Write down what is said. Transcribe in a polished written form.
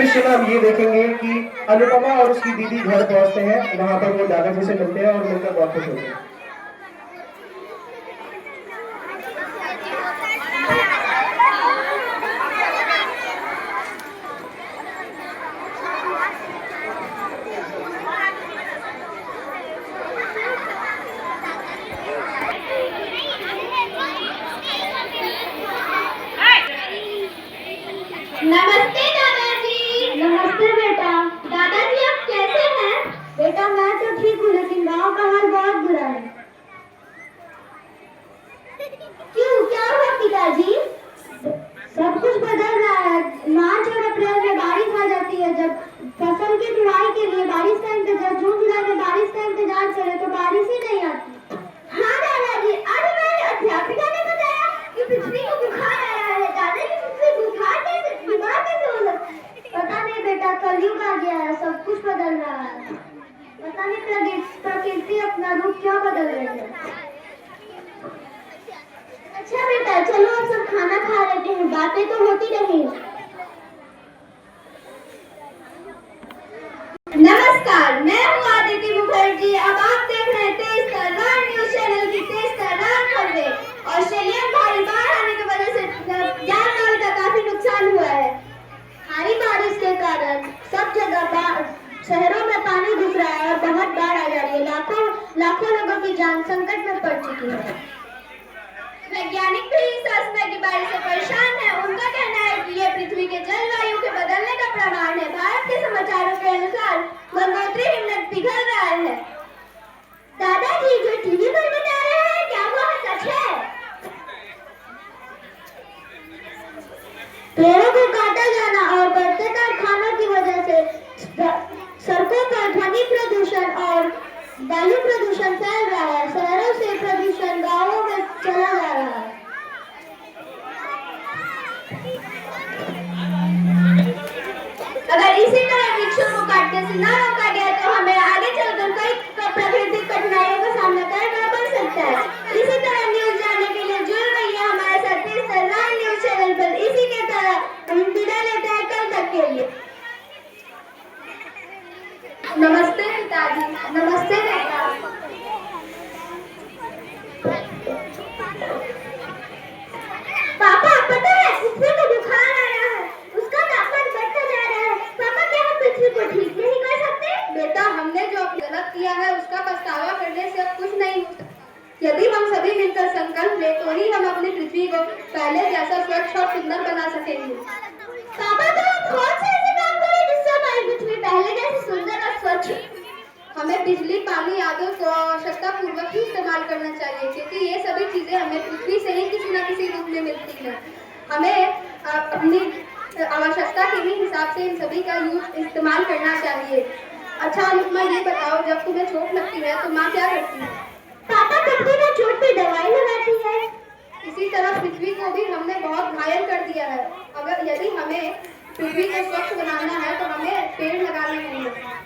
दृश्य में हम ये देखेंगे कि अनुपमा और उसकी दीदी घर पहुंचते हैं, वहां पर वो दादाजी से मिलते हैं और मिलकर बहुत खुश होते हैं। नमस्ते दादाजी। नमस्ते बेटा। दादाजी आप कैसे हैं? बेटा मैं तो ठीक हूँ, लेकिन गाँव का हाल बहुत बुरा है। क्यों, क्या हुआ पिताजी? सब कुछ बदल रहा है। मार्च और अप्रैल में बारिश आ जाती है, जब फसल की बुआई के लिए बारिश का इंतजार, जून जुलाई में बारिश का इंतजार करे तो बारिश ही नहीं आती। हाँ दादाजी, अरे मेरे अध्यापिका ने बताया कि पृथ्वी को बुखार आया है। दादाजी पृथ्वी बुखार कैसे, बीमार कैसे हो सकती? पता नहीं बेटा, कलयुग आ गया है, सब कुछ बदल रहा है। पता नहीं प्रकृति अपना रूप क्यों बदल रही है। अच्छा बेटा, चलो अब सब खाना खा लेते हैं, बातें तो होती रही। नमस्कार, मैं हूँ आदित्य मुखर्जी। अब आप देख रहे हैं तेज तर्रार न्यूज चैनल की तेज तर्रार खबरें। ऑस्ट्रेलिया में भारी बाढ़ आने की वजह से जानमाल का काफी नुकसान हुआ है। भारी बारिश के कारण सब जगह शहरों में पानी घुस रहा है और बहुत बाढ़ आ जा रही है। लाखों लोगों की जान संकट में पड़ चुकी है। वैज्ञानिक भी इस असमय की बारिश से परेशान है। उनका कहना है कि ये पृथ्वी के जलवायु के बदलने का प्रमाण है। भारत के समाचारों के अनुसार गंगोत्री हिमनद पिघल रहा है। दादाजी जो टीवी पर बता रहे हैं, क्या वो सच है? पेड़ों को काटा जाना और बढ़ते कारखानों की वजह से सड़कों पर ध्वनि प्रदूषण और वायु प्रदूषण फैल रहा है। शहरों से प्रदूषण गांवों में चला जा रहा है। अगर इसी तरह वृक्षों को काटने से न रोका गया तो हमें आगे चलकर कई प्राकृतिक कठिनाइयों का सामना करना पड़ सकता है। इसी तरह न्यूज जानने के लिए जुड़ रही है हमारे साथ तेज तर्रार न्यूज चैनल पर। इसी के तरह हम विदा लेते हैं कल तक के लिए। नमस्ते पिताजी। नमस्ते बेटा। पापा पता है पृथ्वी को बुखार आ रहा है, उसका तापमान बढ़ता जा रहा है। पापा क्या हम पृथ्वी को ठीक नहीं कर सकते? बेटा हमने जो गलत किया है उसका पछतावा करने से अब कुछ नहीं होता। यदि हम सभी मिलकर संकल्प ले तो ही हम अपनी पृथ्वी को पहले जैसा स्वच्छ और सुंदर बना सकेंगे। पापा तो हम कौन से ऐसे काम करें जिससे हमारी पृथ्वी पहले जैसी सुंदर और स्वच्छ? हमें बिजली, पानी आदि को आवश्यकता पूर्वक ही इस्तेमाल करना चाहिए, क्योंकि ये सभी चीजें हमें पृथ्वी से ही किसी न किसी रूप में मिलती है। हमें अपनी आवश्यकता के ही हिसाब से इन सभी का इस्तेमाल करना चाहिए। अच्छा अनुपमा, ये बताओ, जब तुम्हें चोट लगती है तो माँ क्या करती है? पापा पृथ्वी को चोट पे दवाई लगाती है। इसी तरह पृथ्वी को भी हमने बहुत घायल कर दिया है। अगर यदि हमें पृथ्वी को स्वच्छ बनाना है तो हमें पेड़ लगाने होंगे।